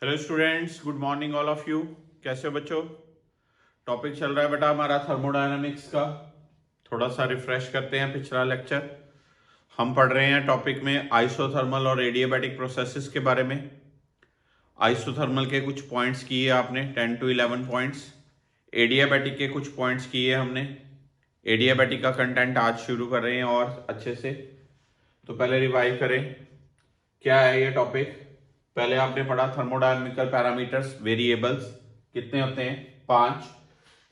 Hello students, good morning all of you. कैसे हो बच्चों? टॉपिक चल रहा है बेटा हमारा थर्मोडायनामिक्स का। थोड़ा सा रिफ्रेश करते हैं पिछला लेक्चर। हम पढ़ रहे हैं टॉपिक में आइसोथर्मल और एडियाबैटिक प्रोसेसेस के बारे में। आइसोथर्मल के कुछ पॉइंट्स किए आपने, 10 to 11 पॉइंट्स। एडियाबैटिक के कुछ पॉइंट्स किए हमने। एडियाबैटिक का कंटेंट आज शुरू कर रहे हैं और अच्छे से। तो पहले रिवाइव करें, क्या है ये टॉपिक। पहले आपने पढ़ा थर्मोडायनामिकल पैरामीटर्स, वेरिएबल्स कितने होते हैं? 5।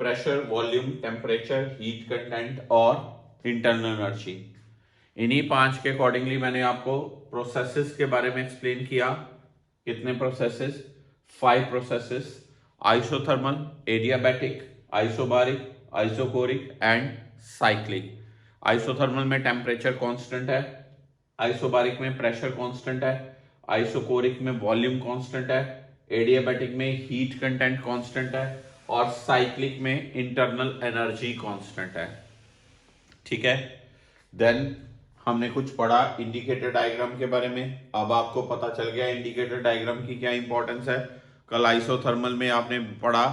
Pressure, volume, temperature, heat content और इंटरनल एनर्जी। इन्हीं 5 के अकॉर्डिंगली मैंने आपको प्रोसेसेस के बारे में एक्सप्लेन किया। कितने processes? 5 processes. Isothermal, adiabatic, isobaric, isochoric and cyclic. Isothermal में टेम्परेचर कांस्टेंट है, आइसोबारिक में प्रेशर कांस्टेंट है, आइसोकोरिक में वॉल्यूम कांस्टेंट है, एडियाबैटिक में हीट कंटेंट कांस्टेंट है और साइक्लिक में इंटरनल एनर्जी कांस्टेंट है। ठीक है। देन हमने कुछ पढ़ा इंडिकेटर डायग्राम के बारे में। अब आपको पता चल गया इंडिकेटर डायग्राम की क्या इंपॉर्टेंस है। कल आइसोथर्मल में आपने पढ़ा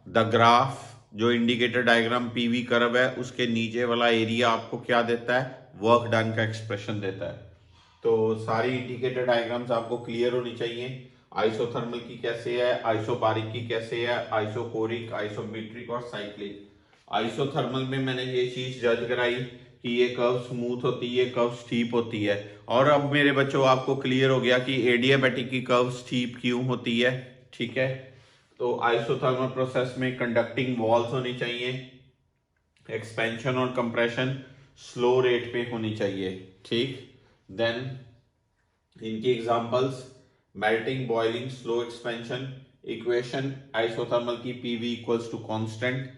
द ग्राफ, जो इंडिकेटर डायग्राम पीवी कर्व है उसके नीचे वाला एरिया आपको क्या देता है? वर्क डन का एक्सप्रेशन देता है। तो सारी इंडिकेटर डायग्राम्स आपको क्लियर होनी चाहिए। आइसोथर्मल की कैसे है, आइसोबारिक की कैसे है, आइसोकोरिक, आइसोमेट्रिक और साइक्लिक। आइसोथर्मल में मैंने ये चीज जज कराई कि ये कर्व स्मूथ होती है, कर्व स्टीप होती है। और अब मेरे बच्चों आपको क्लियर हो गया कि एडियाबैटिक की कर्व स्टीप क्यों होती है। ठीक है। तो आइसोथर्मल प्रोसेस में कंडक्टिंग वॉल्स होनी चाहिए, एक्सपेंशन और कंप्रेशन स्लो रेट पे होनी चाहिए। ठीक। देन इनकी examples, melting, boiling, slow expansion. Equation isothermal की पीवी इक्वल्स टू कांस्टेंट।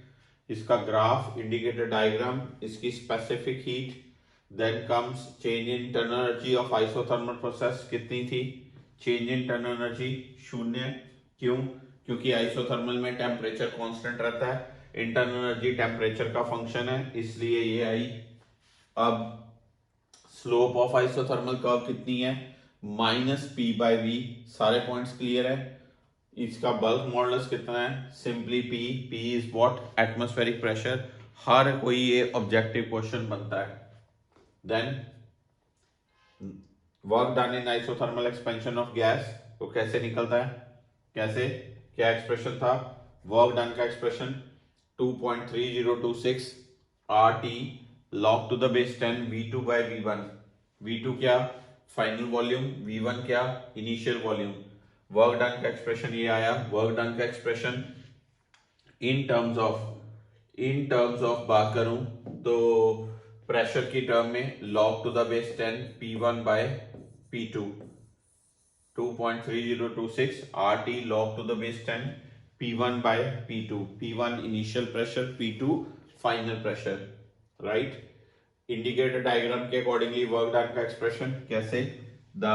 इसका ग्राफ, इंडिकेटर डायग्राम, इसकी specific heat. Then comes change in internal energy of isothermal process. कितनी थी? Change in internal energy 0। क्यों? क्योंकि आइसोथर्मल में temperature constant रहता है, इंटरनल एनर्जी टेम्परेचर का फंक्शन है, इसलिए ये आई। अब स्लोप ऑफ आइसोथर्मल कर्व कितनी है? -p/v। सारे पॉइंट्स क्लियर है। इसका बल्क मॉडुलस कितना है? Simply p is what? Atmospheric pressure. हर कोई ये ऑब्जेक्टिव क्वेश्चन बनता है। Then work done in isothermal expansion of gas, तो कैसे निकलता है? कैसे, क्या एक्सप्रेशन था? वर्क डन का expression 2.3026 RT log to the base 10 V2 by V1। V2 क्या? Final volume. V1 क्या? Initial volume. वर्क डन का एक्सप्रेशन ये आया। वर्क डन का एक्सप्रेशन इन टर्म्स ऑफ बात करूं तो प्रेशर की टर्म में log to the base 10 P1 by P2, 2.3026 RT log to the base 10 P1 by P2। P1 initial pressure, P2 final pressure. Right. Indicator diagram के accordingly work done का expression कैसे? The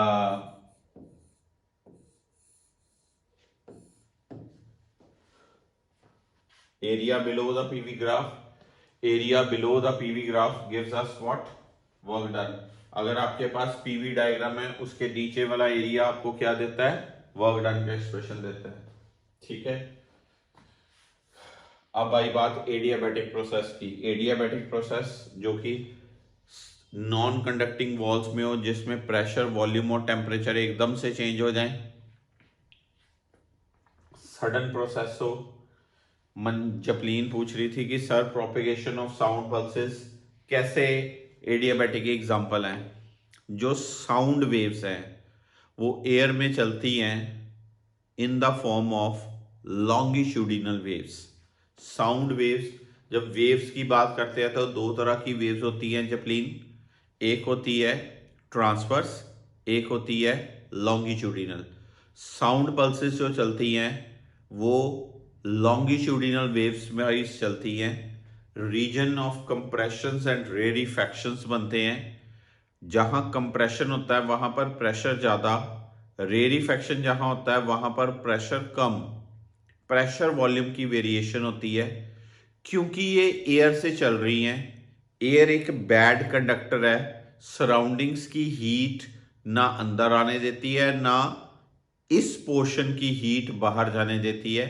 area below the PV graph, area below the PV graph gives us what? Work done। अगर आपके पास PV diagram है उसके नीचे वाला area आपको क्या देता है? वर्क डन का एक्सप्रेशन देता है। ठीक है। अब आई बात एडियाबैटिक प्रोसेस की। एडियाबैटिक प्रोसेस जो कि नॉन कंडक्टिंग वॉल्स में हो, जिसमें प्रेशर, वॉल्यूम और टेम्परेचर एकदम से चेंज हो जाए, सडन प्रोसेस हो। जपलीन पूछ रही थी कि sir propagation of sound pulses कैसे? एडियाबैटिक एग्जांपल हैं। जो साउंड वेव्स हैं वो एयर में चलती हैं in the form of longitudinal waves. Sound waves, जब वेव्स की बात करते हैं तो दो तरह की वेव्स होती हैं जपलीन। एक होती है ट्रांसवर्स, एक होती है लॉन्गिट्यूडिनल। साउंड पल्सेस जो चलती हैं वो लॉन्गिट्यूडिनल वेव्स में चलती हैं। रीजन ऑफ कंप्रेशंस एंड रेरिफैक्शंस बनते हैं। जहां कंप्रेशन होता है वहां पर प्रेशर ज्यादा, रेरिफैक्शन जहां होता है वहां पर प्रेशर कम। प्रेशर वॉल्यूम की वेरिएशन होती है क्योंकि ये एयर से चल रही हैं। एयर एक बैड कंडक्टर है, सराउंडिंग्स की हीट ना अंदर आने देती है ना इस पोर्शन की हीट बाहर जाने देती है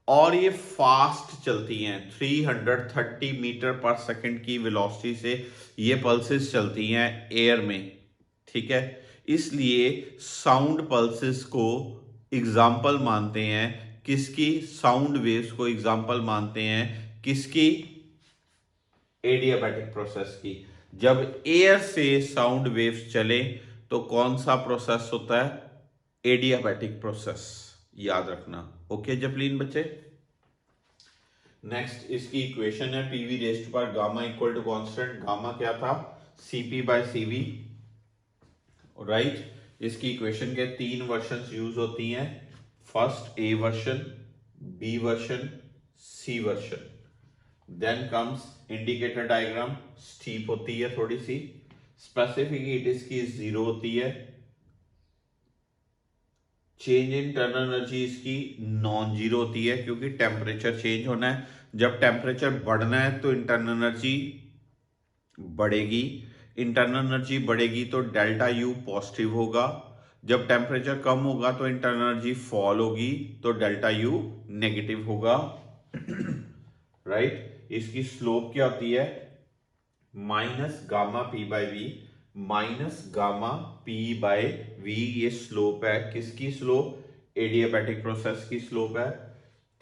और ये फास्ट चलती हैं, 330 मीटर पर सेकंड की वेलोसिटी से ये पल्सेस चलती हैं एयर में, ठीक है। इसलिए साउंड पल्सेस को एग्जाम्पल मानते हैं किसकी, साउंड वेव्स को एग्जाम्पल मानते हैं किसकी, एडियाबैटिक प्रोसेस की। जब एयर से साउंड वेव्स चले तो कौन सा प्रोसेस होता है, एडियाबैटिक प्रोसेस, याद रखना। ओके जपलीन बच्चे। नेक्स्ट इसकी इक्वेशन है पीवी रेस्ट पर gamma equal to constant, gamma क्या था, सीपी बाय सीवी, राइट। इसकी इक्वेशन के तीन वर्जन यूज होती हैं, first A version, B version, C version. Then comes indicator diagram, steep होती है थोड़ी सी, स्पेसिफिक हीट इसकी 0 होती है, चेंज इन टर्नल एनर्जी इसकी नॉन जीरो होती है क्योंकि टेम्परेचर चेंज होना है। जब टेम्परेचर बढ़ना है तो इंटरनल एनर्जी बढ़ेगी, इंटरनल एनर्जी बढ़ेगी तो डेल्टा यू पॉजिटिव होगा, जब टेम्परेचर कम होगा तो इंटरनल एनर्जी फॉल होगी तो डेल्टा यू नेगेटिव होगा, राइट। इसकी स्लोप क्या होती है, minus gamma P by V, minus gamma P by V, ये स्लोप है, किसकी स्लोप, एडियाबैटिक प्रोसेस की स्लोप है,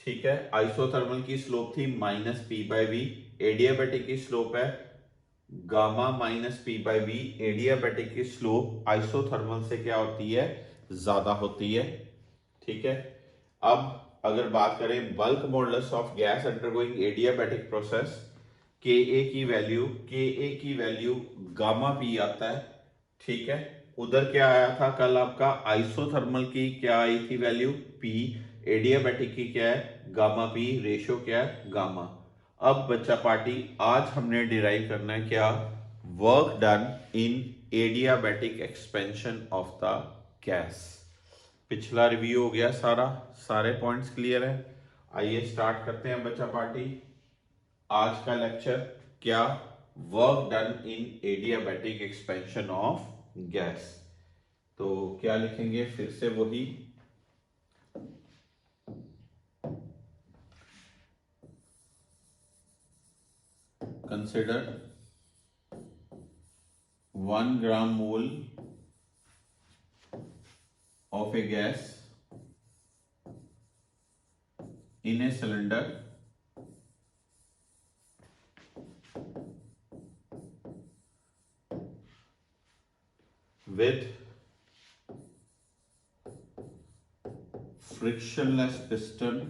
ठीक है। आइसोथर्मल की स्लोप थी minus P by V, adiabatic की स्लोप है gamma minus P by V, adiabatic की स्लोप आइसोथर्मल से क्या होती है, ज्यादा होती है, ठीक है। अब अगर बात करें bulk modulus of gas undergoing adiabatic process, के ए की वैल्यू गामा पी आता है, ठीक है। उधर क्या आया था कल आपका, आइसोथर्मल की क्या आई थी वैल्यू, पी, एडियाबैटिक की क्या है, गामा पी, रेशियो क्या है, गामा। अब बच्चा पार्टी आज हमने डिराइव करना है क्या, work done in adiabatic expansion of the gas. पिछला रिव्यू हो गया सारा, सारे पॉइंट्स क्लियर है। आइए स्टार्ट करते हैं बच्चा पार्टी आज का लेक्चर, क्या, work done in adiabatic expansion of gas. तो क्या लिखेंगे, फिर से वही, consider 1 gram mole of a gas in a cylinder with frictionless piston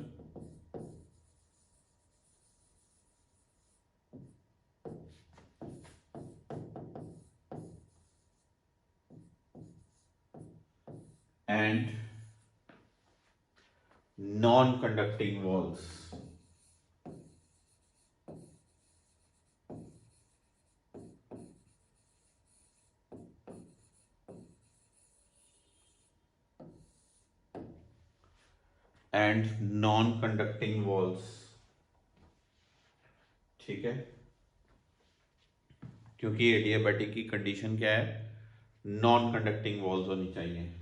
and non-conducting walls. And non-conducting walls, ठीक है, क्योंकि एडियाबैटिक की कंडीशन क्या है, नॉन कंडक्टिंग वॉल्स होनी चाहिए।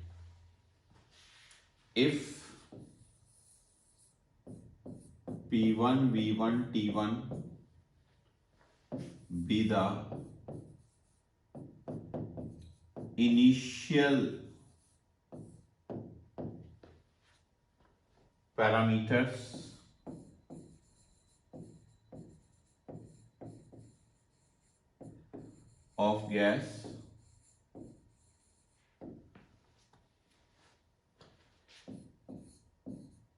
If P1 V1 T1 be the initial parameters of gas,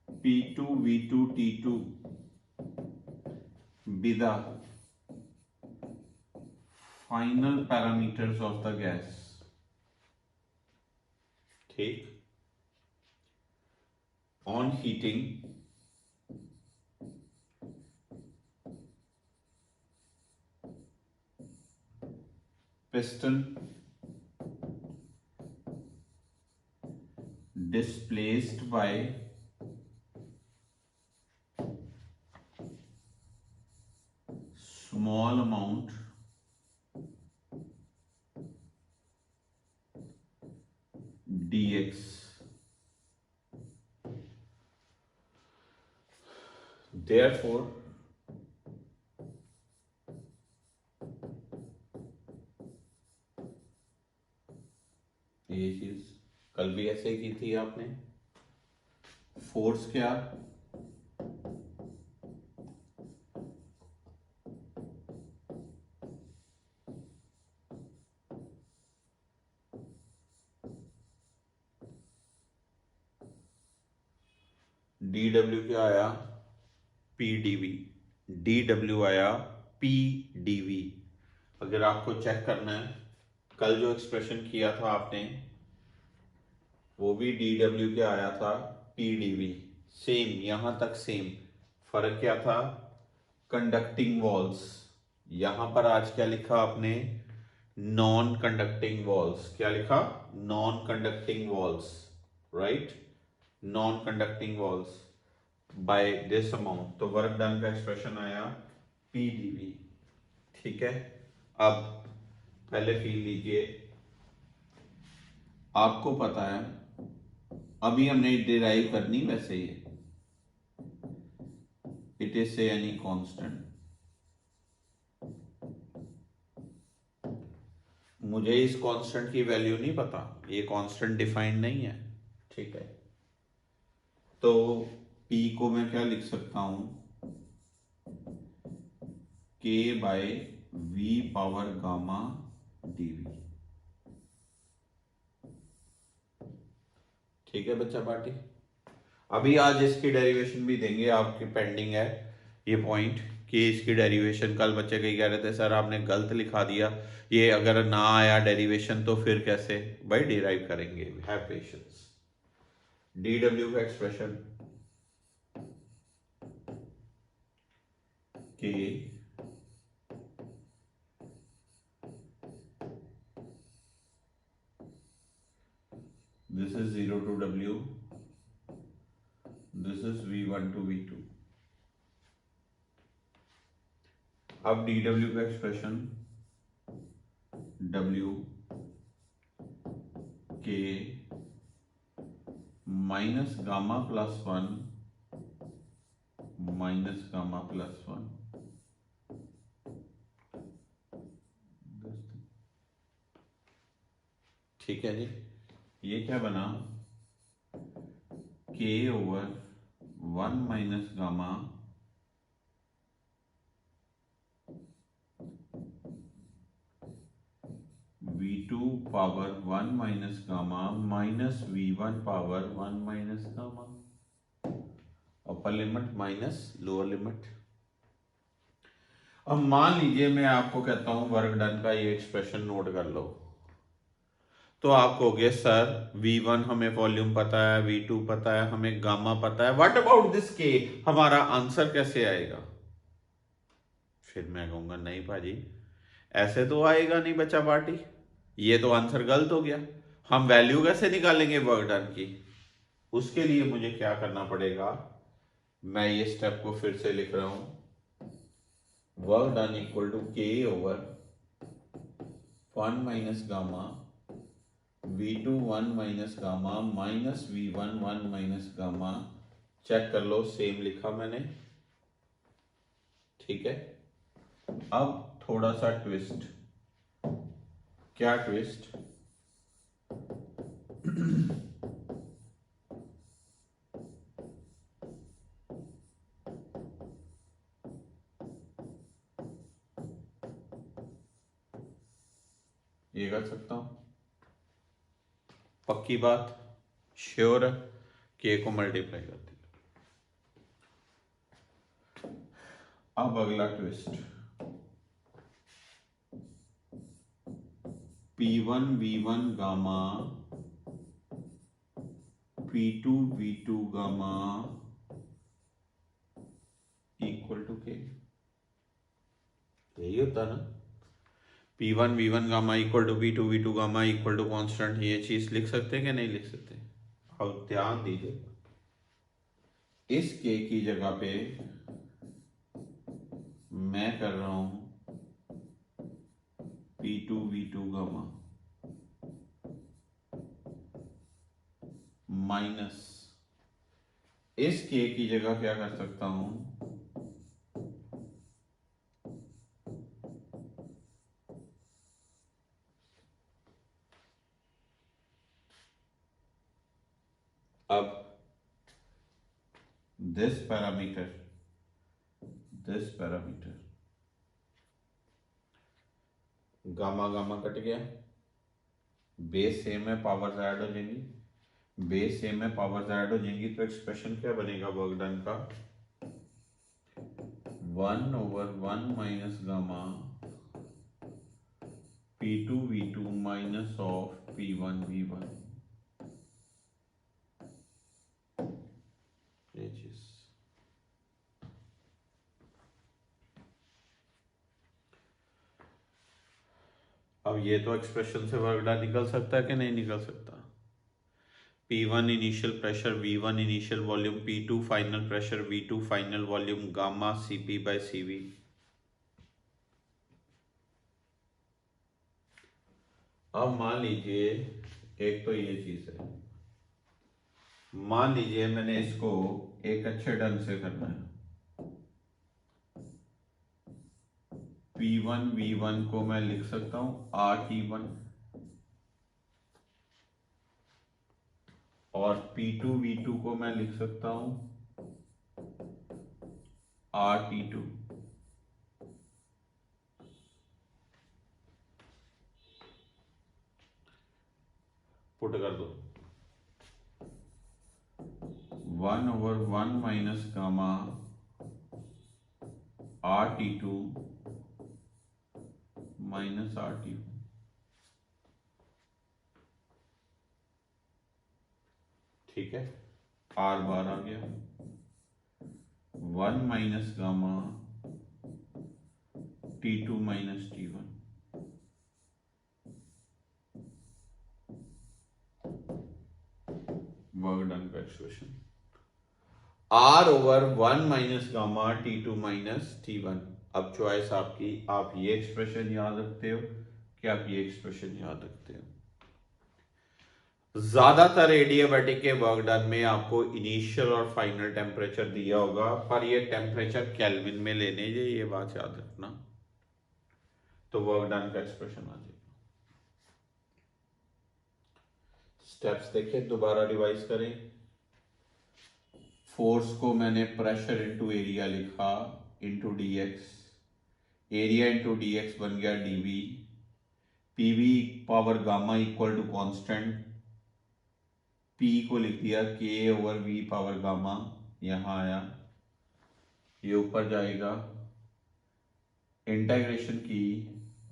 P2 V2 T2 be the final parameters of the gas, ठीक। On heating, piston displaced by small amount dx Therefore, ये चीज कल भी ऐसे ही की थी आपने। फोर्स क्या, डी डब्ल्यू क्या आया, पी डीवी, डी डब्ल्यू आया पी डीवी। अगर आपको चेक करना है, कल जो एक्सप्रेशन किया था आपने वो भी डी डब्ल्यू क्या आया था, पी डीवी। सेम, यहां तक सेम। फर्क क्या था, कंडक्टिंग वॉल्स। यहां पर आज क्या लिखा आपने, नॉन कंडक्टिंग वॉल्स। क्या लिखा, non conducting walls, right, non conducting walls by this amount. तो वर्क डन का एक्सप्रेशन आया पी डीवी। ठीक है, अब पहले फील लीजिए। आपको पता है अभी हमने डिराइव करनी वैसे ही, इट इज से एनी कांस्टेंट। मुझे इस कांस्टेंट की वैल्यू नहीं पता, ये कांस्टेंट डिफाइंड नहीं है। ठीक है, तो P को मैं क्या लिख सकता हूं, K by V power gamma dV। ठीक है बच्चा पार्टी, अभी आज इसकी डेरिवेशन भी देंगे, आपकी पेंडिंग है ये पॉइंट कि इसकी डेरिवेशन। कल बच्चे कहीं कह रहे थे सर आपने गलत लिखा दिया, ये अगर ना आया डेरिवेशन तो फिर कैसे, भाई डिराइव करेंगे, हैव पेशेंस। डी डब्ल्यू का एक्सप्रेशन के this is 0 to W, this is V1 to V2। अब डी डब्ल्यू का एक्सप्रेशन W के minus gamma plus 1 minus gamma plus 1। ठीक है जी, ये क्या बना, K over 1 minus gamma V2 power 1 minus gamma minus V1 power 1 minus gamma, upper limit minus lower limit. अब मान लीजिए मैं आपको कहता हूं वर्क डन का ये एक्सप्रेशन नोट कर लो, तो आप कहोगे सर V1 हमें वॉल्यूम पता है, V2 पता है, हमें गामा पता है, व्हाट अबाउट दिस K, हमारा आंसर कैसे आएगा। फिर मैं कहूंगा नहीं भाजी ऐसे तो आएगा नहीं बच्चा पार्टी, ये तो आंसर गलत हो गया, हम वैल्यू कैसे निकालेंगे वर्क डन की। उसके लिए मुझे क्या करना पड़ेगा, मैं ये स्टेप को फिर से लिख रहा हूं, work done equal to K over 1 minus gamma V2 1 minus gamma minus V1 1 minus gamma. Check कर लो, सेम लिखा मैंने। ठीक है, अब थोड़ा सा ट्विस्ट। क्या ट्विस्ट, ये कर सकता हूं, पक्की बात, श्योर है, K को मल्टीप्लाई कर दिया। अब अगला twist, P1 V1 gamma P2 V2 gamma equal to K। यही होता ना, P1 V1 gamma equal to P2 V2 gamma equal to constant. ये चीज लिख सकते हैं कि नहीं लिख सकते। अब ध्यान दीजिए, इस K की जगह पे मैं कर रहा हूं P2 V2 गामा माइनस, इस K की जगह क्या कर सकता हूं, this parameter gamma gamma cut गया, बेस सेम है, पावर्स ऐड हो जाएंगी, बेस सेम है, पावर्स ऐड हो जाएंगी, तो एक्सप्रेशन क्या बनेगा वर्क डन का? 1/1 minus gamma P2 V2 minus of P1 V1, ये चीज। अब ये तो एक्सप्रेशन से वर्क डन निकल सकता है कि नहीं निकल सकता? P1 initial pressure, V1 initial volume, P2 final pressure, V2 final volume, gamma Cp by Cv। अब मान लीजिए एक तो ये चीज है, मान लीजिए मैंने इसको एक अच्छे ढंग से करना है, P1 V1 को मैं लिख सकता हूं RT1 और P2 V2 को मैं लिख सकता हूं RT2। पुट कर दो, 1/1 minus gamma RT2 minus RT1। ठीक है, R बार आ गया, 1 minus gamma T2 minus T1। Work done का expression R/1 minus gamma T2 minus T1। अब चॉइस आपकी, आप ये एक्सप्रेशन याद रखते हो कि आप ये एक्सप्रेशन याद रखते हो। ज्यादातर एडियाबैटिक के वर्क डन में आपको इनिशियल और फाइनल टेम्परेचर दिया होगा, पर ये टेम्परेचर केल्विन में लेने, ये बात याद रखना, तो वर्क डन का एक्सप्रेशन आ जाएगा। स्टेप्स देखिए, दोबारा रिवाइज करें। फोर्स को मैंने प्रेशर इंटू एरिया लिखा, into dx, area into dx बन गया dv, pv power gamma equal to constant, p को लिख दिया k/v पावर गामा, यहां आया, ये ऊपर जाएगा, इंटीग्रेशन की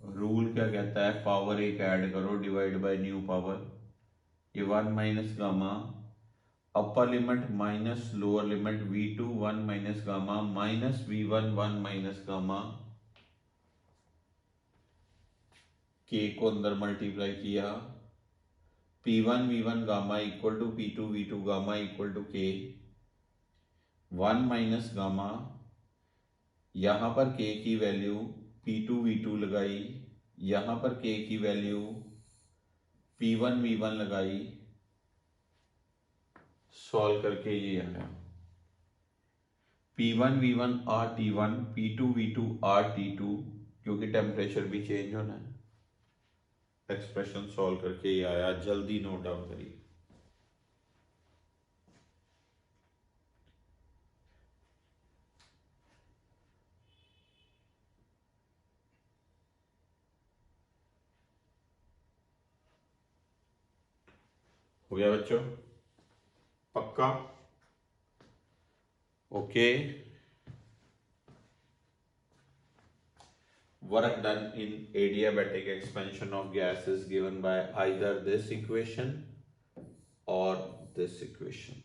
रूल क्या कहता है, पावर एक ऐड करो, डिवाइड बाय न्यू पावर, ये 1 minus gamma, upper limit minus lower limit, V2 1 minus gamma minus V1 1 minus gamma, K को अंदर मल्टीप्लाई किया, P1 V1 gamma equal to P2 V2 gamma equal to K, 1 minus gamma, यहां पर K की value P2 V2 लगाई, यहां पर K की वैल्यू P1 V1 लगाई, सॉल्व करके ये आया P1 V1 RT1, P2 V2 RT2, क्योंकि टेम्परेचर भी चेंज होना है। एक्सप्रेशन सॉल्व करके ये आया, जल्दी नोट डाउन करिए। हो गया बच्चों, पक्का? Okay. Work done in adiabatic expansion of gas is given by either this equation or this equation.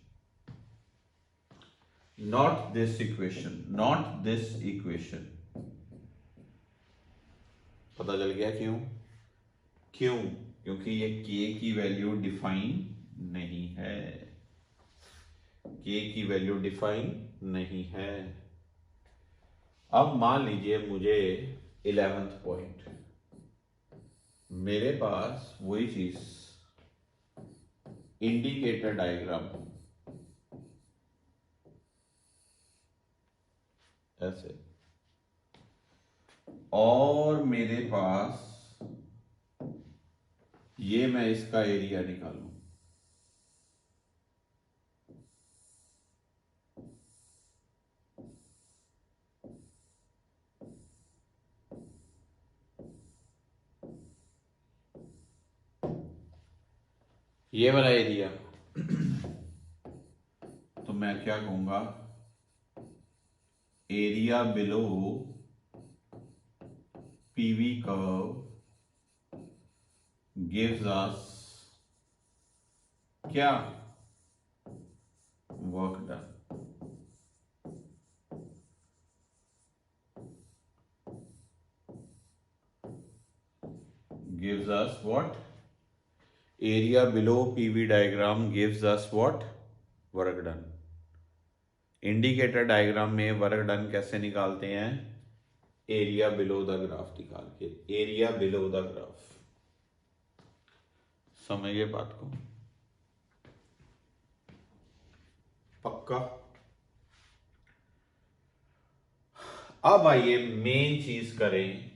Not this equation, not this equation. पता चल गया क्यों? क्यों? क्योंकि ये K की वैल्यू डिफाइन नहीं है, K की वैल्यू डिफाइन नहीं है। अब मान लीजिए मुझे 11th पॉइंट, मेरे पास वही चीज, इंडिकेटर डायग्राम ऐसे, और मेरे पास ये, मैं इसका एरिया निकालूं, ये वाला एरिया तो मैं क्या कहूंगा, area below PV curve gives us क्या, work done. gives us what, area below PV diagram gives us what, work done। Indicator diagram में वर्क डन कैसे निकालते हैं, एरिया बिलो द ग्राफ निकाल के, एरिया बिलो द ग्राफ। समझिए बात को पक्का। अब आइए मेन चीज करें।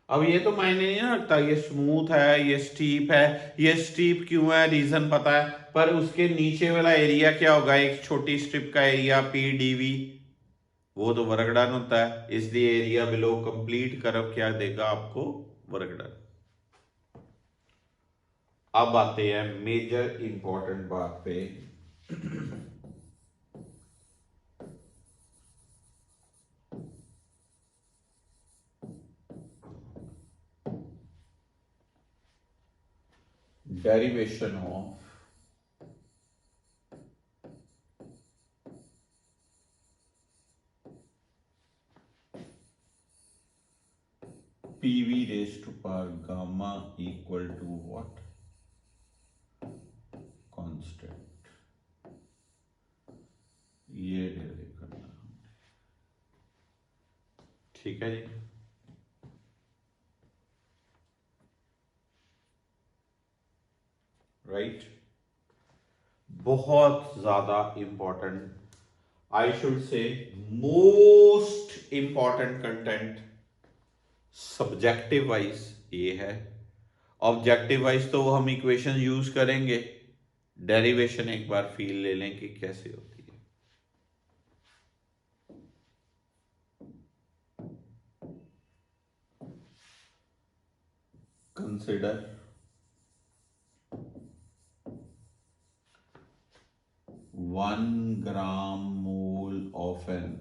अब ये तो मायने नहीं रखता ये स्मूथ है ये स्टीप है, ये स्टीप क्यों है, रीजन पता है, पर उसके नीचे वाला एरिया क्या होगा, एक छोटी स्ट्रिप का एरिया पी डीवी, वो तो वर्क डन होता है, इसलिए एरिया बिलो कंप्लीट कर्व क्या देगा आपको, वर्क डन। अब आते हैं मेजर इंपॉर्टेंट बात पे। Derivation of PV raised to power gamma equal to what, constant. ये डेरिव करना, ठीक है जी। राइट, बहुत ज्यादा important, I should say most important content subjective wise ये है। ऑब्जेक्टिव वाइज तो हम इक्वेशन यूज करेंगे, डेरिवेशन एक बार फील ले लें कि कैसे होती है। Consider 1 gram mole of an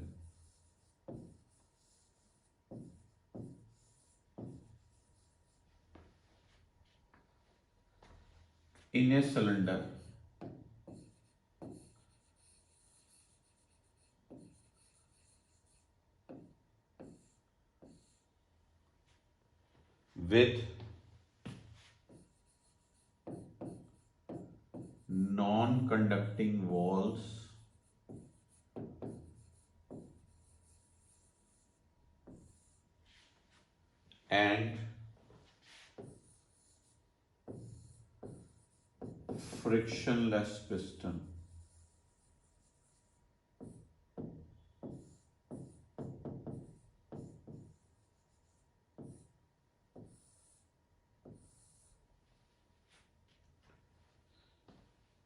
in a cylinder with non-conducting walls and frictionless piston,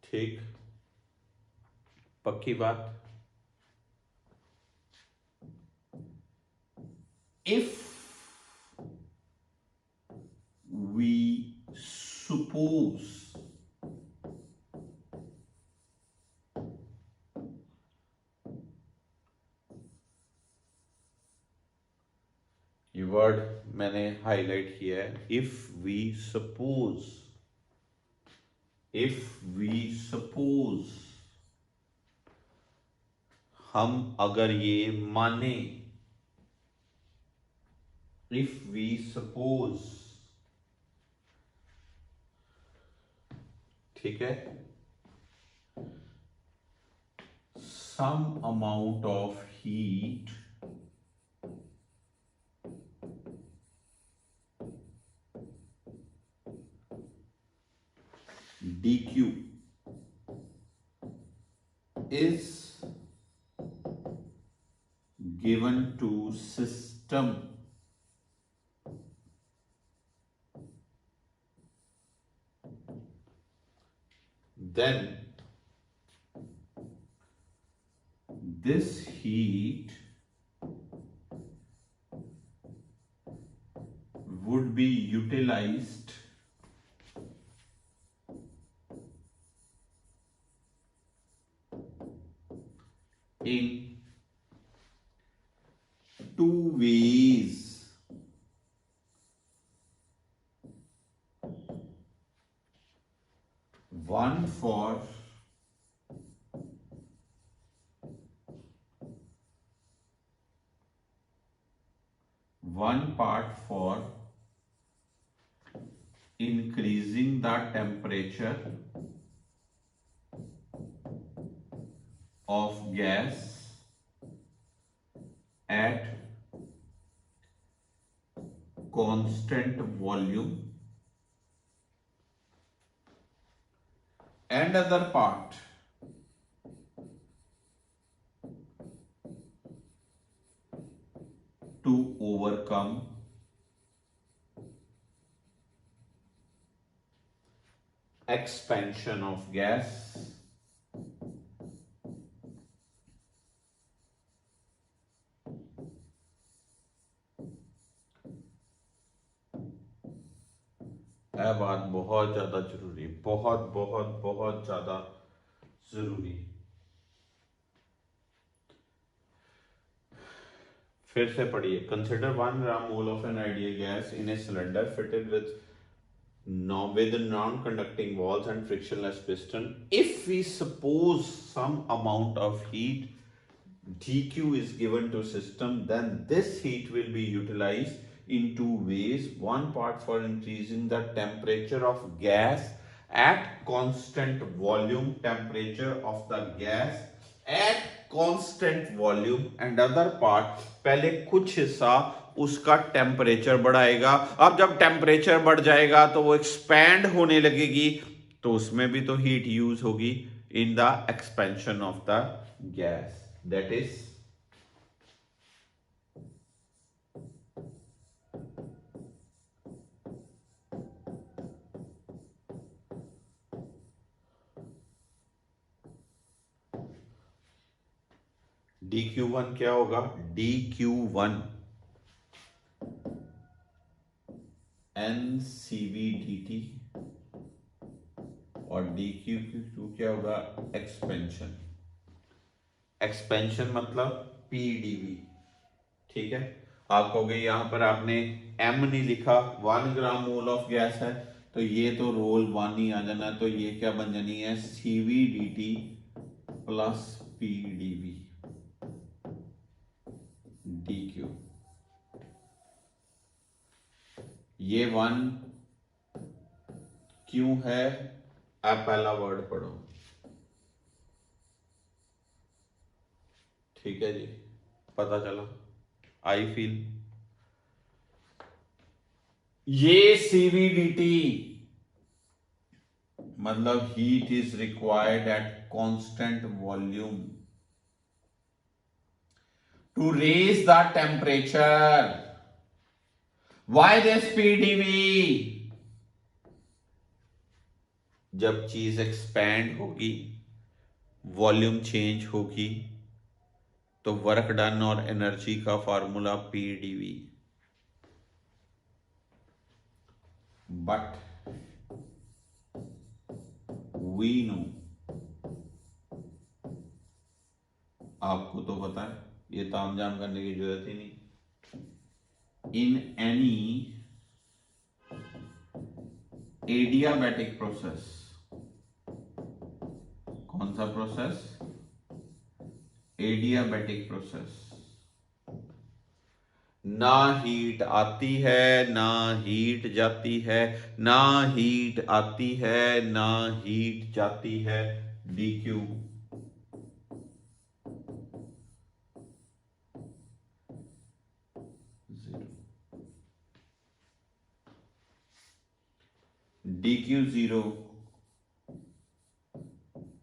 ठीक, पक्की बात। If we suppose ये वर्ड मैंने हाईलाइट किया है, if we suppose, if we suppose, हम अगर ये माने, इफ वी सपोज, ठीक है, some amount of heat dq is given to system then this heat would be utilized in two ways. One for one part for increasing the temperature of gas at constant volume, and other part to overcome expansion of gas यह बात बहुत ज्यादा जरूरी, बहुत बहुत बहुत ज्यादा जरूरी। फिर से पढ़िए। Consider 1 gram mole of an ideal gas in a cylinder fitted with non-conducting walls and frictionless piston. If we suppose some amount of heat dq is given to system, then this heat will be utilized in two ways. One part for increasing the temperature of gas at constant volume, temperature of the gas at constant volume, and other part पहले कुछ हिस्सा उसका temperature बढ़ाएगा। अब जब temperature बढ़ जाएगा तो वो एक्सपैंड होने लगेगी, तो उसमें भी तो हीट यूज होगी in the expansion of the gas, that is dq1 क्या होगा? dq1 NCV/dt और dq2 क्या होगा? एक्सपेंशन। एक्सपेंशन मतलब PdV, ठीक है। आप कहोगे यहां पर आपने m नहीं लिखा, 1 ग्राम मोल ऑफ गैस है तो ये तो रोल 1 ही आ जाना है, तो ये क्या बन जानी है? CV/dt plus PdV dq। ये 1 क्यों है? आप पहला वर्ड पढ़ो, ठीक है जी, पता चला। आई फील ये CVDT मतलब heat is required at constant volume to raise the temperature. Why this PdV? जब चीज एक्सपैंड होगी, वॉल्यूम चेंज होगी, तो वर्क डन और एनर्जी का formula PdV। But we know, आपको तो पता है, ये तामझाम करने की जरूरत ही नहीं। In any adiabatic process, कौन सा प्रोसेस? Adiabatic process. ना हीट आती है ना हीट जाती है, ना हीट आती है ना हीट जाती है, dq dq 0,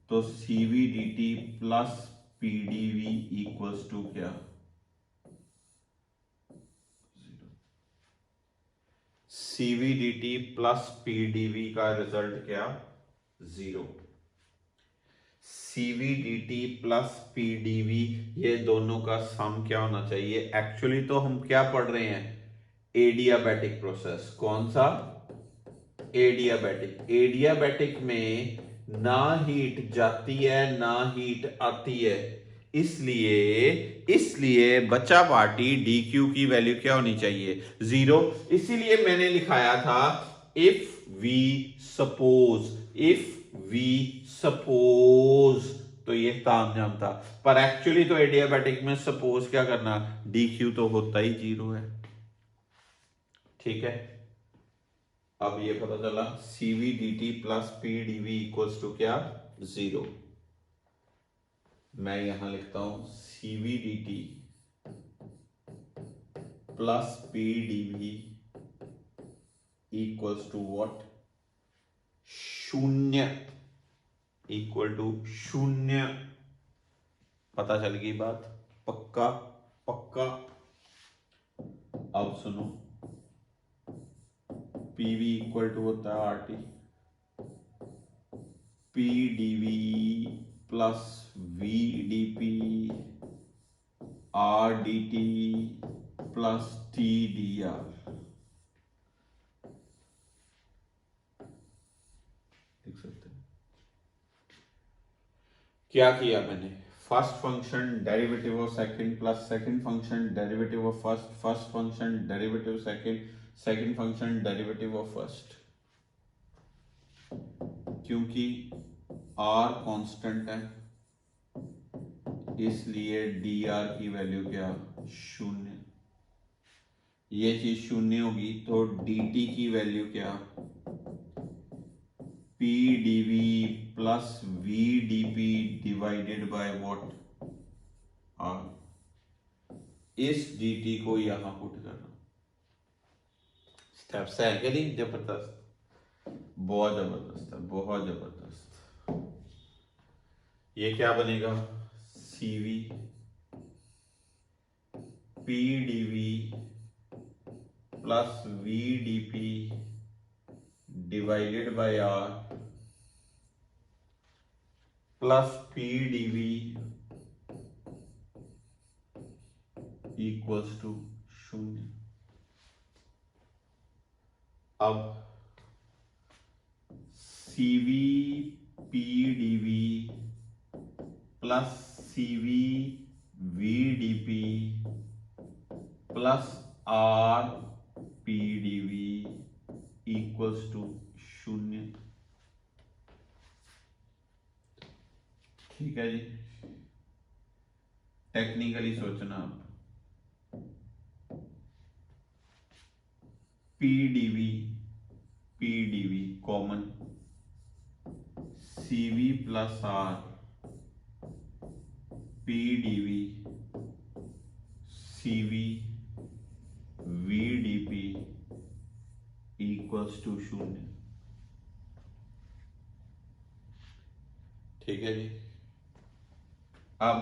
तो CVDT plus PdV equals to क्या? 0। CVDT प्लस PdV का रिजल्ट क्या? 0। CVDT प्लस PdV ये दोनों का सम क्या होना चाहिए? एक्चुअली तो हम क्या पढ़ रहे हैं? Adiabatic process. कौन सा? एडियाबैटिक। एडियाबैटिक में ना हीट जाती है ना हीट आती है, इसलिए इसलिए बच्चा पार्टी डी क्यू की वैल्यू क्या होनी चाहिए, 0। इसीलिए मैंने लिखाया था इफ वी सपोज, तो ये काम जाम था। पर एक्चुअली तो एडियाबैटिक में सपोज क्या करना, डी क्यू तो होता ही 0 है। ठीक है, अब ये पता चला CV D T plus P DV equals to क्या, 0। मैं यहां लिखता हूं CV D T plus P DV equals to what, 0, equal to 0। पता चल गई बात, पक्का पक्का। अब सुनो, पीवी इक्वल टू होता है R T, P DV plus V D P R D T plus T D R. देख सकते हैं क्या किया मैंने, first function derivative of second plus second function derivative of first, first function derivative second, second function derivative of first. क्योंकि R constant है इसलिए D R की वैल्यू क्या, 0। ये चीज 0 होगी तो डी टी की वैल्यू क्या, P DV plus V D P divided by what, R. इस डी टी को यहां पुट करना। स्टेप्स है क्या नहीं, जबरदस्त, बहुत जबरदस्त है, बहुत जबरदस्त। ये क्या बनेगा, CV P DV plus V D P divided by R plus P DV equals to 0। अब CV P DV plus CV V D P plus R P DV equals to 0। ठीक है जी, टेक्निकली सोचना आप, P DV common, CV plus R P DV CV V D P equals to 0। ठीक है जी। अब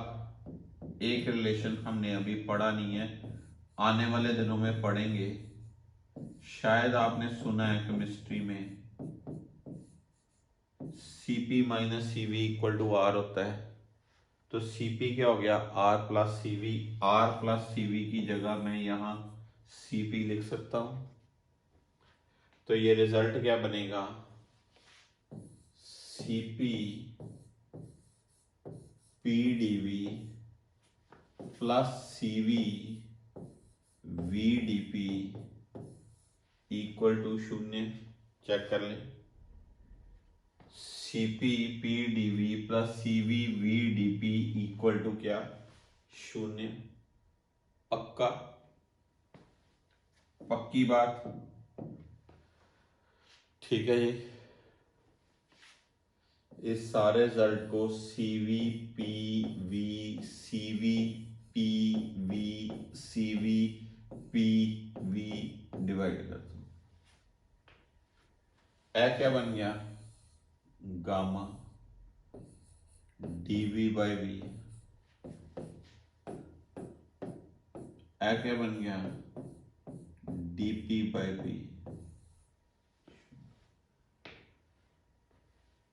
एक रिलेशन हमने अभी पढ़ा नहीं है, आने वाले दिनों में पढ़ेंगे। शायद आपने सुना है केमिस्ट्री में Cp minus CV equal to R होता है। तो Cp क्या हो गया, R plus CV. R plus CV की जगह मैं यहां Cp लिख सकता हूं। तो ये रिजल्ट क्या बनेगा, Cp P DV plus CV V D P equal to 0। Check कर लें, CP P DV plus CV V D P equal to क्या, 0। पक्का, पक्की बात। ठीक है जी, इस सारे रिजल्ट को CV P V CV P V CV P V divide कर दो। ए क्या बन गया, गामा डीवी बाई वी। ए क्या बन गया, DP by V.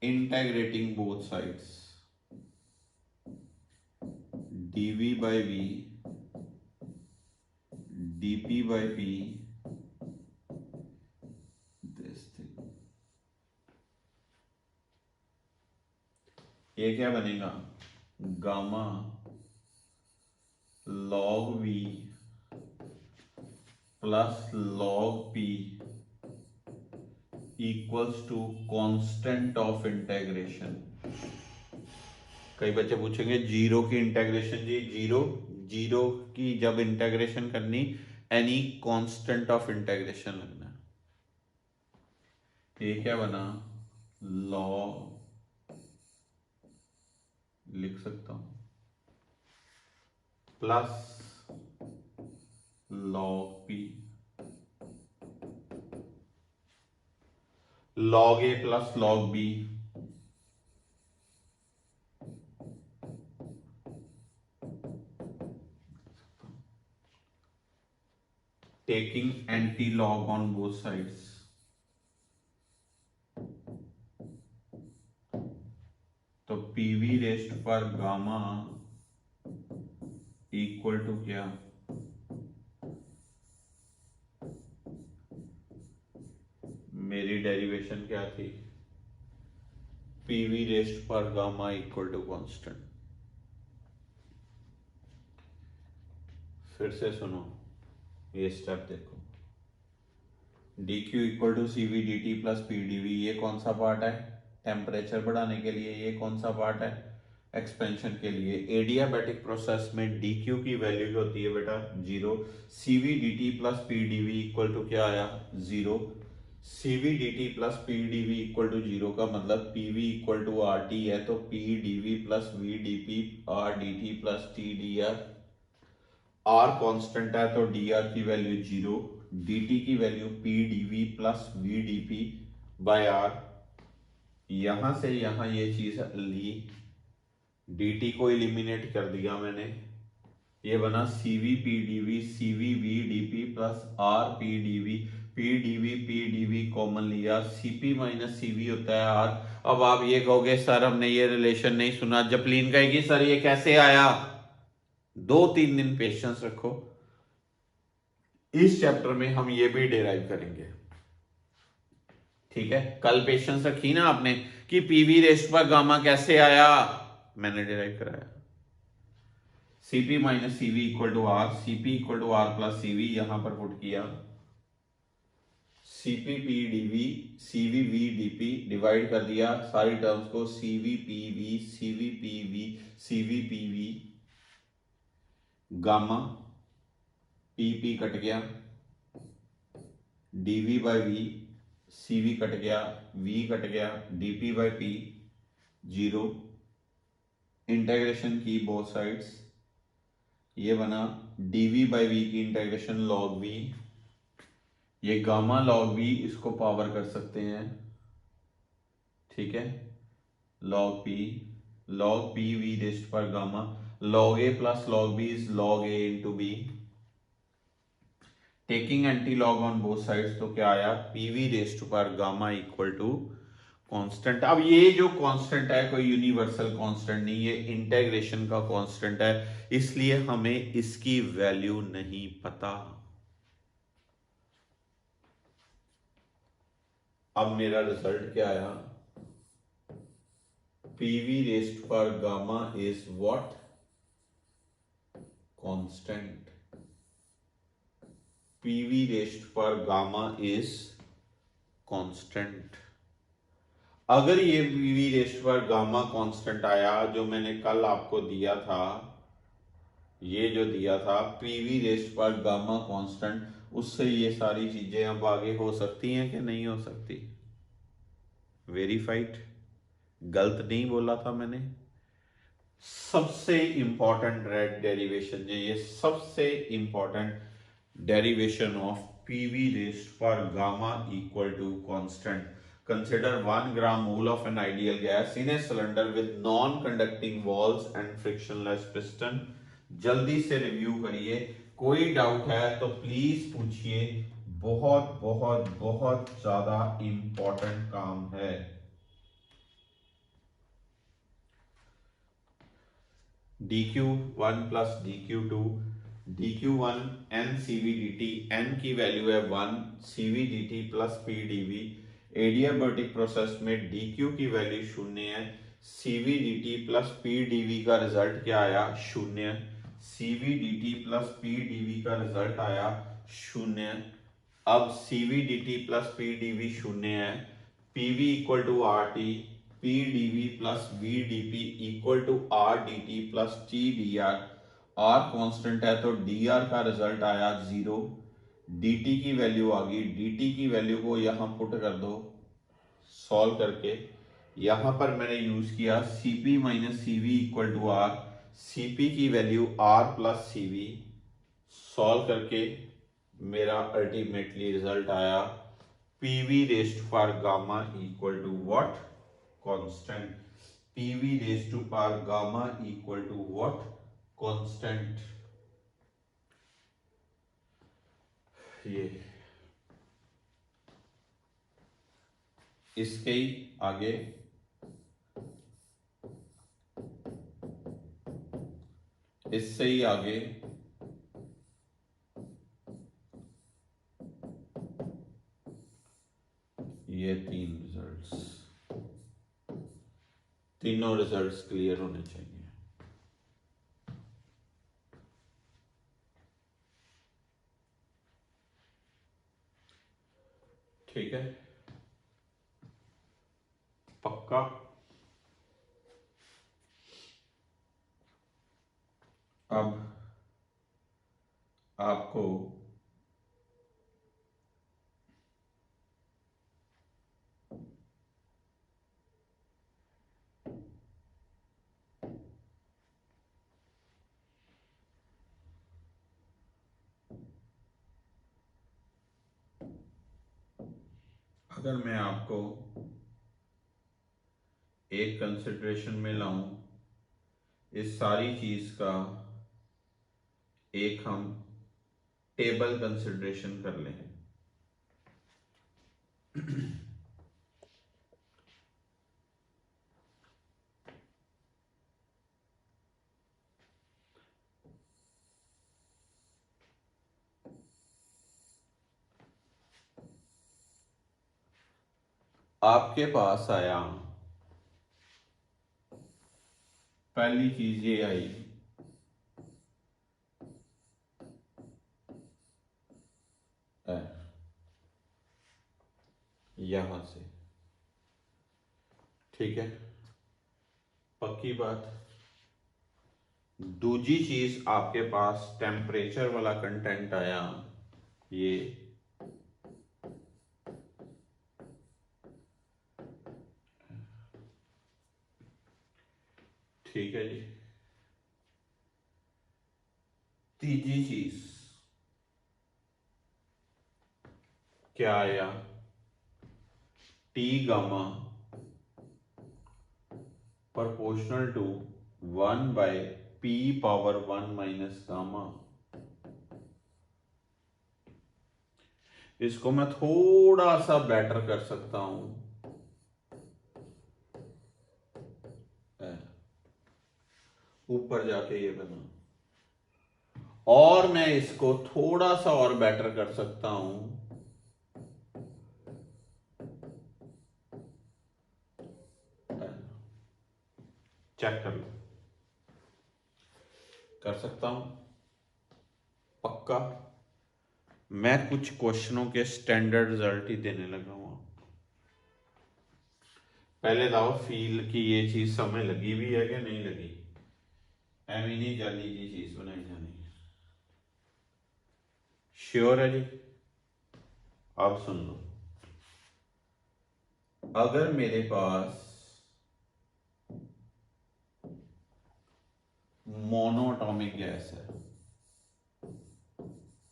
Integrating both sides, dv by v dp by p, this thing, ये क्या बनेगा, gamma log v plus log p equals to constant of integration. कई बच्चे पूछेंगे जीरो की इंटेग्रेशन जी, जीरो की जब इंटेग्रेशन करनी एनी कांस्टेंट ऑफ इंटेग्रेशन लगना। ये क्या बना, लॉग लिख सकता हूं plus log P, log A plus log B, taking anti-log on both sides। तो PV रेस्ट पर गामा इक्वल टू क्या, मेरी डेरिवेशन क्या थी, PV रेस्ट पर गामा इक्वल टू कांस्टेंट। फिर से सुनो, ये स्टेप देखो, dq equal to cv dt plus pdv, ये कौन सा पार्ट है, टेम्परेचर बढ़ाने के लिए। ये कौन सा पार्ट है, एक्सपेंशन के लिए। एडियाबैटिक प्रोसेस में dq की वैल्यू जो होती है बेटा 0, cv dt plus pdv equal to क्या आया 0, cv dt plus pdv equal to 0 का मतलब pv इक्वल टू RT है, तो pdv plus vdp RDT plus TDR। R constant है तो dr की वैल्यू 0, dt की value pdv plus vdp by r। यहां से यहां ये चीज ली, dt को एलिमिनेट कर दिया मैंने, ये बना cv pdv cv vdp plus r pdv, pdv pdv common लिया, cp माइनस cv होता है r। अब आप ये कहोगे सर हमने ये रिलेशन नहीं सुना, जपलीन कहेगी सर ये कैसे आया। 2-3 दिन पेशेंस रखो, इस चैप्टर में हम ये भी डिराइव करेंगे, ठीक है। कल पेशेंस रखी ना आपने कि पीवी रेस्ट पर गामा कैसे आया, मैंने डिराइव कराया। Cp minus Cv equal to R, Cp equal to R plus Cv, यहां पर पुट किया Cp pdv Cv vdp, divide कर दिया सारी टर्म्स को, Cv pv Cv pv Cv pv, gamma pp cut गया, dv by v, cv cut गया, v cut गया, dp बाय p 0, इंटेग्रेशन की बोथ साइड्स, ये बना dv बाय v की इंटेग्रेशन log v, ये गामा log v, इसको power कर सकते हैं, ठीक है, log p v रेस्ट पर gamma, log a plus log b is log a into b, taking anti log on both sides, तो क्या आया पीवी रेस्ट पर गामा इक्वल टू कांस्टेंट। अब ये जो कांस्टेंट है कोई यूनिवर्सल कांस्टेंट नहीं, ये इंटेग्रेशन का कांस्टेंट है, इसलिए हमें इसकी वैल्यू नहीं पता। अब मेरा रिजल्ट क्या आया, पीवी रेस्ट पर gamma is what, constant. PV raised पर गामा इज कांस्टेंट। अगर ये पीवी रेस्ट पर गामा कांस्टेंट आया, जो मैंने कल आपको दिया था, ये जो दिया था पीवी रेस्ट पर गामा कांस्टेंट, उससे ये सारी चीजें अब आगे हो सकती हैं कि नहीं हो सकती, वेरीफाइड, गलत नहीं बोला था मैंने। सबसे इंपॉर्टेंट डेरिवेशन, ये सबसे important derivation of PV raised per gamma equal to constant. Consider 1 gram mole of an ideal gas in a cylinder with non-conducting walls and frictionless piston. जल्दी से रिव्यू करिए, कोई डाउट है तो प्लीज पूछिए, बहुत बहुत बहुत ज्यादा इंपॉर्टेंट काम है। dq1 plus dq2, dq1 n cv dt, n की वैल्यू है 1, cv dt plus pdv। Adiabatic process में dq की वैल्यू 0 है, cv dt प्लस pdv का रिजल्ट क्या आया 0। CV dt plus P dV का रिजल्ट आया 0। अब CV dt plus P dV 0 है, PV equal to RT, P dV plus V dP equal to R dt plus T dr। R constant है तो dr का result आया 0, dt की value आ गई, dt की वैल्यू को यहां पुट कर दो सॉल्व करके। यहां पर मैंने यूज किया Cp minus CV equal to R, Cp की value R plus CV, solve करके मेरा अल्टीमेटली रिजल्ट आया PV raised power gamma equal to what, constant. PV raised to power gamma equal to what, constant. ये इसके ही आगे इससे ही आगे ये तीनों रिजल्ट्स क्लियर होने चाहिए। ठीक है, पक्का। अब आपको अगर मैं आपको एक कंसिडरेशन में लाऊं, इस सारी चीज का एक हम टेबल कंसिडरेशन कर लें। आपके पास आया, पहली चीज ये आई यहां से, ठीक है, पक्की बात। दूसरी चीज आपके पास टेम्परेचर वाला कंटेंट आया, ये ठीक है जी। तीसरी चीज क्या आया, T gamma proportional to 1 by P power 1 minus gamma. इसको मैं थोड़ा सा बेटर कर सकता हूं, ऊपर जाके ये बना, और मैं इसको थोड़ा सा और बेटर कर सकता हूं, चेक कर लो, कर सकता हूं पक्का। मैं कुछ क्वेश्चनों के स्टैंडर्ड रिजल्ट ही देने लगा हूं। पहले दाओ फील की ये चीज समझ लगी भी है कि नहीं लगी, एवं नहीं जानी जी चीज बनाई जानी। श्योर है जी? अब सुन लो, अगर मेरे पास मोनो एटॉमिक गैस है,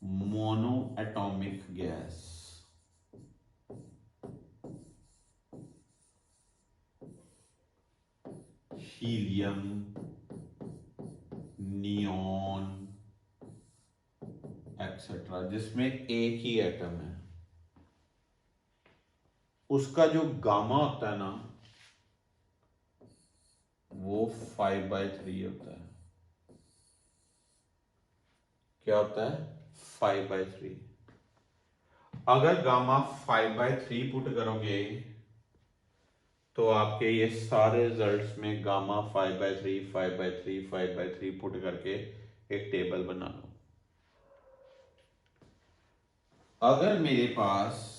mono atomic gas, helium, neon etcetera, जिसमें एक ही एटम है, उसका जो गामा होता है ना वो 5/3 होता है। क्या होता है? 5/3। अगर गामा 5/3 पुट करोगे तो आपके ये सारे रिजल्ट्स में गामा 5/3 5/3 5/3 पुट करके एक टेबल बना लो। अगर मेरे पास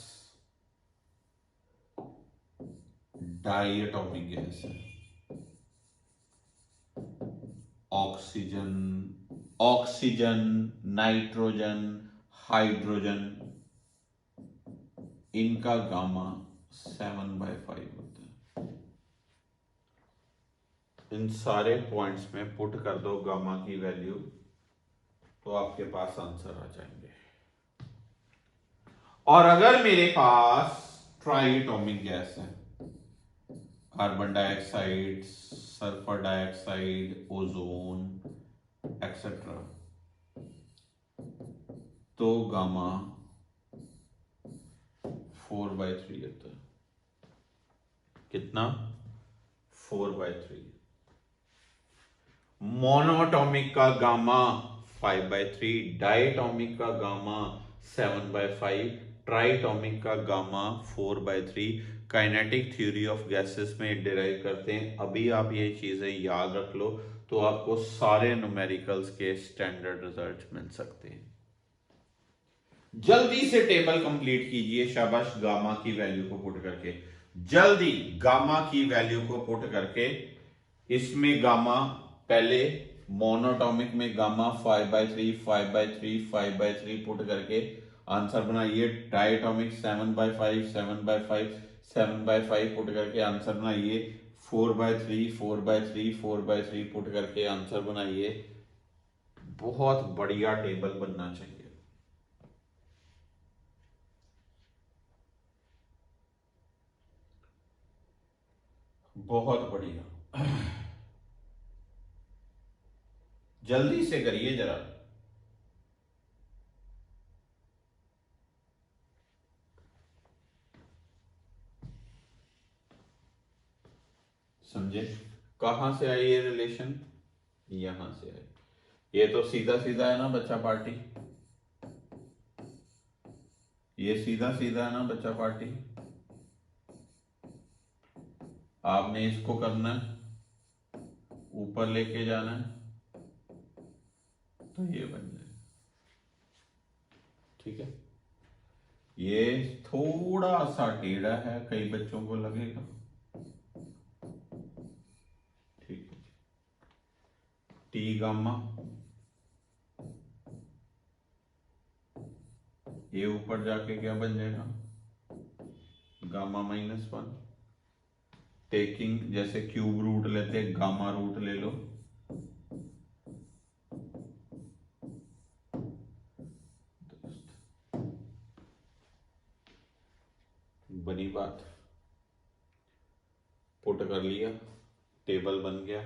डाई एटॉमिक गैस है, ऑक्सीजन, ऑक्सीजन, नाइट्रोजन, हाइड्रोजन, इनका गामा 7/5 होता है। इन सारे पॉइंट्स में पुट कर दो गामा की वैल्यू, तो आपके पास आंसर आ जाएंगे। और अगर मेरे पास ट्राई एटॉमिक गैस है, carbon dioxide, sulphur dioxide, ozone etcetera, तो गामा 4/3 होता है। कितना? 4/3। मोनोटॉमिक का गामा 5/3, डाइटॉमिक का गामा 7/5, ट्राइटॉमिक का gamma 4/3। Kinetic theory of gases में डिराइव करते हैं। अभी आप ये चीजें याद रख लो तो आपको सारे न्यूमेरिकल्स के स्टैंडर्ड रिजल्ट मिल सकते हैं। जल्दी से टेबल कंप्लीट कीजिए, शाबाश। गामा की वैल्यू को पुट करके, जल्दी गामा की वैल्यू को पुट करके, इसमें गामा पहले मोनोटॉमिक में गामा 5/3 5/3 5/3 पुट करके आंसर बनाइए। डायटॉमिक 7/5 7/5 7/5 पुट करके आंसर बनाइए। 4/3 4/3 4/3 पुट करके आंसर बनाइए। बहुत बढ़िया टेबल बनना चाहिए। बहुत बढ़िया, जल्दी से करिए जरा। समझे? कहां से आई ये रिलेशन? यहां से आई। ये तो सीधा सीधा है ना बच्चा पार्टी, ये सीधा सीधा है ना बच्चा पार्टी। आपने इसको करना है, ऊपर लेके जाना है, तो ये बन जाए। ठीक है, ये थोड़ा सा टेढ़ा है, कई बच्चों को लगेगा। ठीक है, टी गामा, ये ऊपर जाके क्या बन जाएगा? गामा -1। टेकिंग, जैसे क्यूब रूट लेते हैं, गामा रूट ले लो। बनी बात, पुट कर लिया, टेबल बन गया।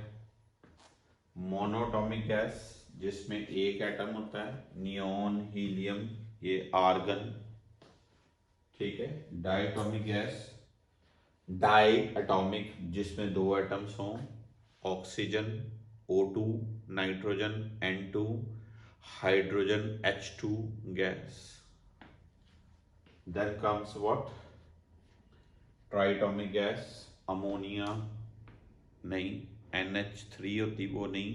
मोनोटॉमिक गैस जिसमें एक एटम होता है, नियोन, हीलियम, ये आर्गन। ठीक है। डायटॉमिक गैस, डाई एटॉमिक जिसमें दो एटम्स हों, oxygen O2, nitrogen N2, hydrogen H2 gas. Then comes what? Triatomic gas, ammonia नहीं, NH3 होती वो नहीं,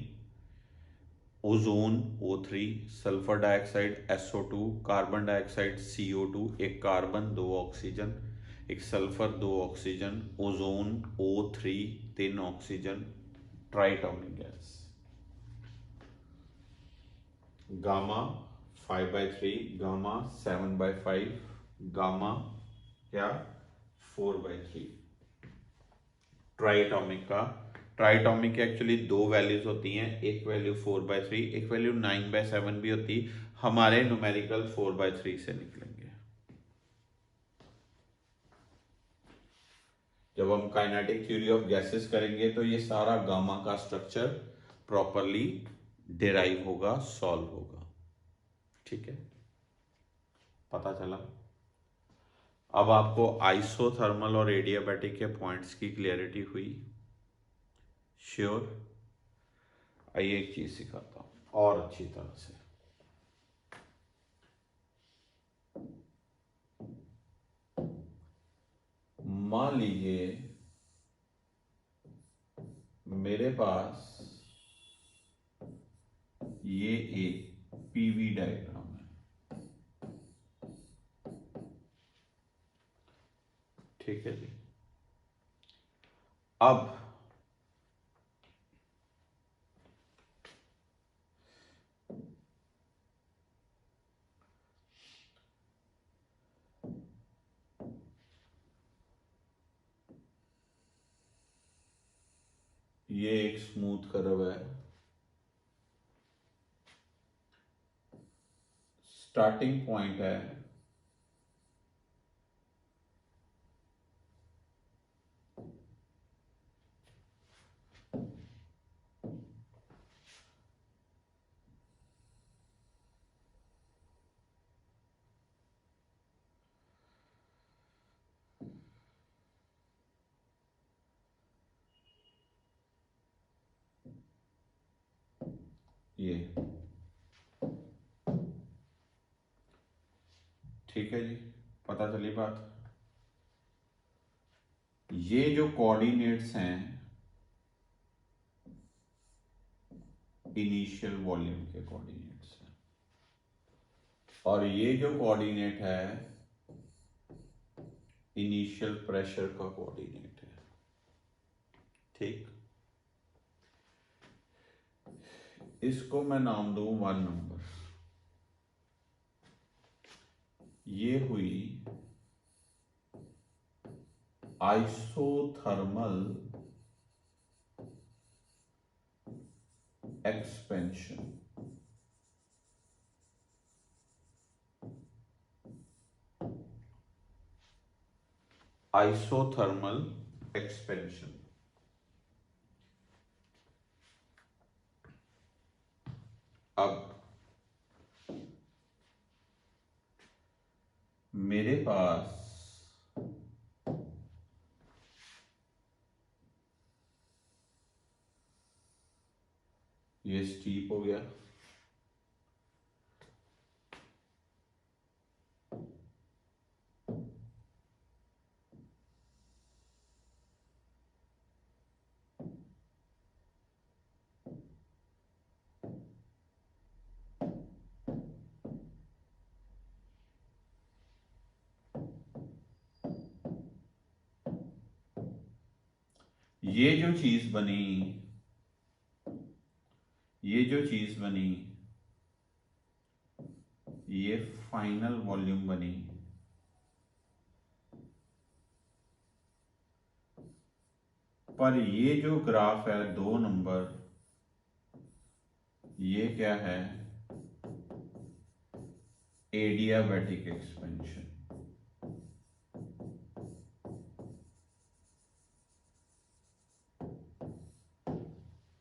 ozone O3, sulphur dioxide SO2, carbon dioxide CO2, एक कार्बन दो ऑक्सीजन, एक सल्फर दो ऑक्सीजन, ओजोन O3 तीन oxygen, triatomic gas. Gamma 5/3, gamma 7/5, gamma क्या 4/3। ट्राइटॉमिक का, ट्राइटॉमिक एक्चुअली दो वैल्यूज होती हैं, एक वैल्यू 4/3, एक वैल्यू 9/7 भी होती। हमारे न्यूमेरिकल 4/3 से निकलेंगे। जब हम काइनेटिक थ्योरी ऑफ गैसेस करेंगे तो ये सारा गामा का स्ट्रक्चर प्रॉपरली डिराइव होगा, सॉल्व होगा। ठीक है, पता चला? अब आपको आइसोथर्मल और एडियाबैटिक के पॉइंट्स की क्लियरिटी हुई? श्योर? आइए एक चीज सिखाता हूं और अच्छी तरह से। मान लीजिए मेरे पास ये एक पीवी डायग्राम है, ठीक है जी। अब ये एक स्मूथ कर्व है, स्टार्टिंग पॉइंट है ये, ठीक है जी, पता चली बात। ये जो कोऑर्डिनेट्स हैं इनिशियल वॉल्यूम के कोऑर्डिनेट्स हैं, और ये जो कोऑर्डिनेट है इनिशियल प्रेशर का कोऑर्डिनेट है, ठीक। इसको मैं नाम दूं 1 नंबर। ये हुई आइसोथर्मल एक्सपेंशन। Isothermal expansion. अब मेरे पास ये स्टीप हो गया, ये जो चीज बनी, ये जो चीज बनी, ये फाइनल वॉल्यूम बनी। पर ये जो ग्राफ है 2 नंबर, ये क्या है? Adiabatic expansion.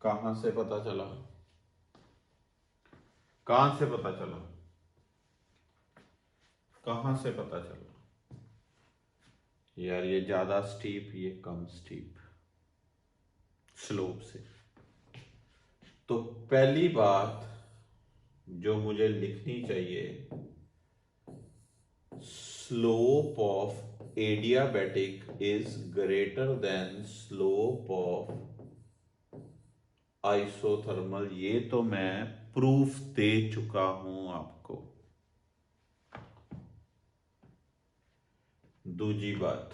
कहां से पता चला? कहां से पता चला? कहां से पता चला? यार ये ज्यादा स्टीप, ये कम स्टीप स्लोप से। तो पहली बात जो मुझे लिखनी चाहिए, slope of adiabatic is greater than slope of isothermal. ये तो मैं प्रूफ दे चुका हूं आपको। दूसरी बात,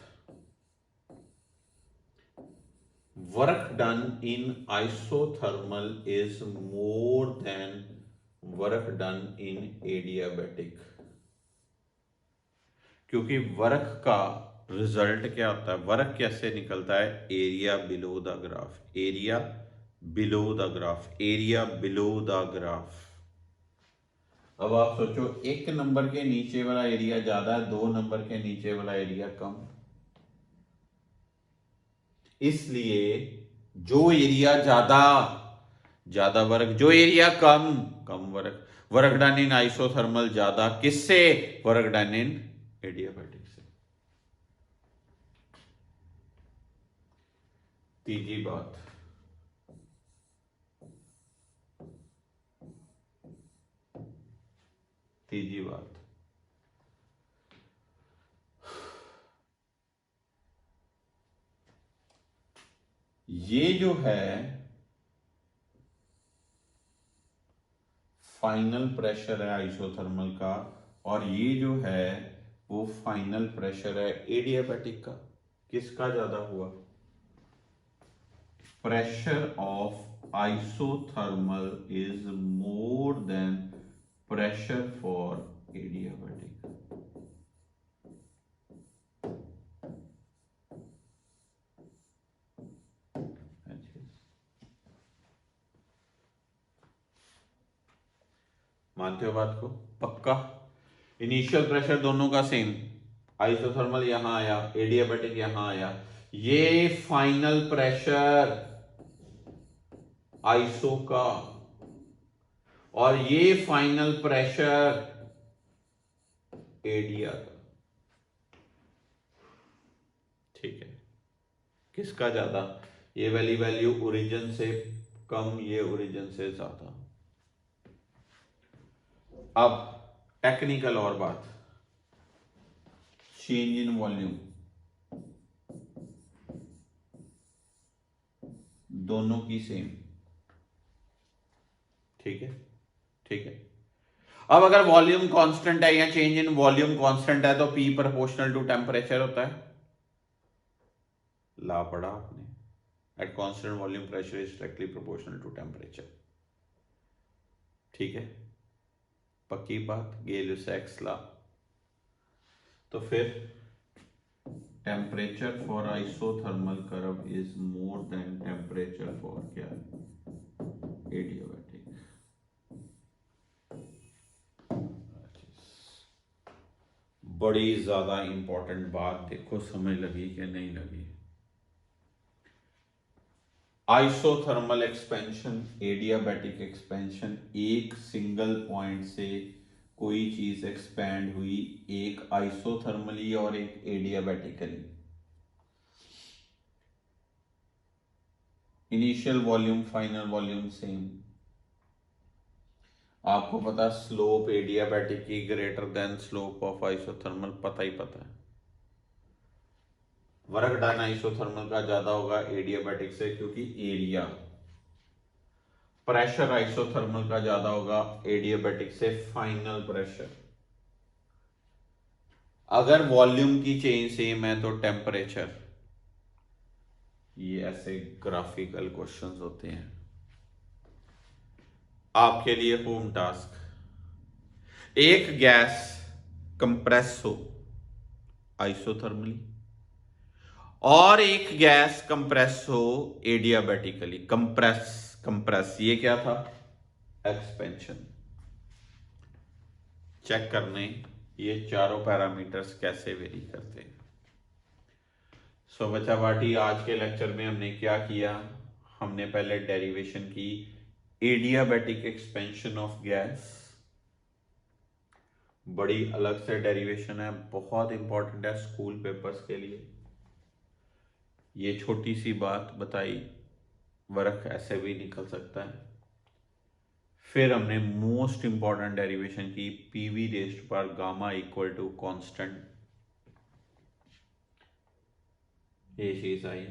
work done in isothermal is more then work done in adiabatic, क्योंकि वर्क का रिजल्ट क्या होता है? वर्क कैसे निकलता है? Area below the graph, area below the graph, area below the graph. अब आप सोचो, 1 नंबर के नीचे वाला एरिया ज्यादा है, 2 नंबर के नीचे वाला एरिया कम। इसलिए जो एरिया ज्यादा, ज्यादा वर्क, जो area come, come work. Work done in isothermal ज्यादा किससे? वर्क डन इन एडियाबैटिक से। तीसरी बात, तीसरी बात, ये जो है फाइनल प्रेशर है आइसोथर्मल का, और ये जो है वो फाइनल प्रेशर है एडियाबैटिक का। किसका ज्यादा हुआ? Pressure of isothermal is more then pressure for adiabatic. मानते हो बात को? पक्का? इनिशियल प्रेशर दोनों का सेम, आइसोथर्मल यहां आया, एडियाबैटिक यहां आया। ये फाइनल प्रेशर आइसो का और ये फाइनल प्रेशर एडिया का। ठीक है, किसका ज्यादा? ये वाली वैल्यू ओरिजिन से कम, ये ओरिजिन से ज्यादा। अब टेक्निकल और बात, चेंज इन वॉल्यूम दोनों की सेम। ठीक है, ठीक है। अब अगर वॉल्यूम कांस्टेंट है या चेंज इन वॉल्यूम कांस्टेंट है तो P प्रोपोर्शनल टू टेम्परेचर होता है। ला पढ़ा आपने, at constant volume pressure is directly proportional to temperature. ठीक है, पक्की बात, गेल-लुसाक्स ला। तो फिर temperature for isothermal curve is more than temperature for क्या? एडियाबैटिक। बड़ी ज्यादा इंपॉर्टेंट बात, देखो समझ लगी कि नहीं लगी? आइसोथर्मल एक्सपेंशन, एडियाबैटिक एक्सपेंशन, एक सिंगल पॉइंट से कोई चीज एक्सपैंड हुई, एक आइसोथर्मली और एक adiabatically. Initial volume final volume same. आपको पता स्लोप एडियाबैटिक की greater than slope of isothermal, पता ही पता है। वर्क डन आइसोथर्मल का ज्यादा होगा एडियाबैटिक से, क्योंकि एरिया। प्रेशर आइसोथर्मल का ज्यादा होगा एडियाबैटिक से, फाइनल प्रेशर। अगर वॉल्यूम की चेंज सेम है तो टेम्परेचर। ये ऐसे ग्राफिकल क्वेश्चंस होते हैं। आपके लिए होम टास्क, एक गैस कंप्रेस हो आइसोथर्मली और एक गैस कंप्रेस हो एडियाबैटिकली। कंप्रेस कंप्रेस, ये क्या था? एक्सपेंशन। चेक करने ये चारों पैरामीटर्स कैसे वेरी करते हैं। सो बच्चा बाटी, आज के लेक्चर में हमने क्या किया? हमने पहले डेरिवेशन की एडियाबैटिक एक्सपेंशन ऑफ गैस। बड़ी अलग से डेरिवेशन है, बहुत इंपॉर्टेंट है स्कूल पेपर्स के लिए। ये छोटी सी बात बताई, वर्क ऐसे भी निकल सकता है। फिर हमने मोस्ट इंपॉर्टेंट डेरिवेशन की, पीवी रेज्ड पर गामा इक्वल टू कांस्टेंट। ये चीज आई,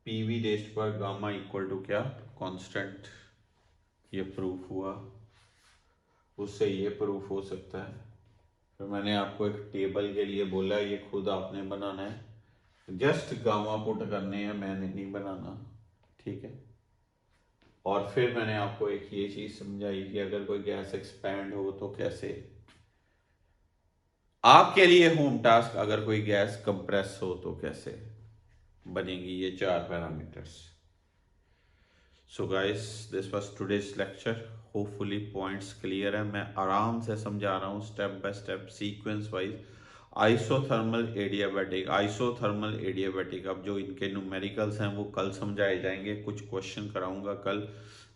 पीवी रेज्ड पर गामा इक्वल टू क्या? कांस्टेंट। ये प्रूफ हुआ, उससे ये प्रूफ हो सकता है। फिर मैंने आपको एक टेबल के लिए बोला, ये खुद आपने बनाना है, जस्ट गामा पुट करने हैं, मैंने नहीं बनाना। ठीक है। और फिर मैंने आपको एक ये चीज समझाई कि अगर कोई गैस एक्सपैंड हो तो कैसे। आपके लिए होम टास्क, अगर कोई गैस कंप्रेस हो तो कैसे बनेगी ये चार parameters. So guys, this was today's lecture. Hopefully points clear है। मैं आराम से समझा रहा हूँ, step by step, sequence wise. Isothermal adiabatic, isothermal adiabatic, अब जो इनके न्यूमेरिकल्स हैं वो कल समझाए जाएंगे, कुछ क्वेश्चन कराऊंगा कल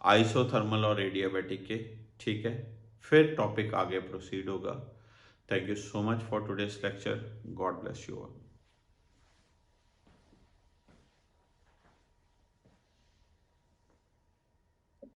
आइसोथर्मल और एडियाबैटिक के। ठीक है, फिर टॉपिक आगे प्रोसीड होगा। Thank you so much for today's lecture. God bless you all.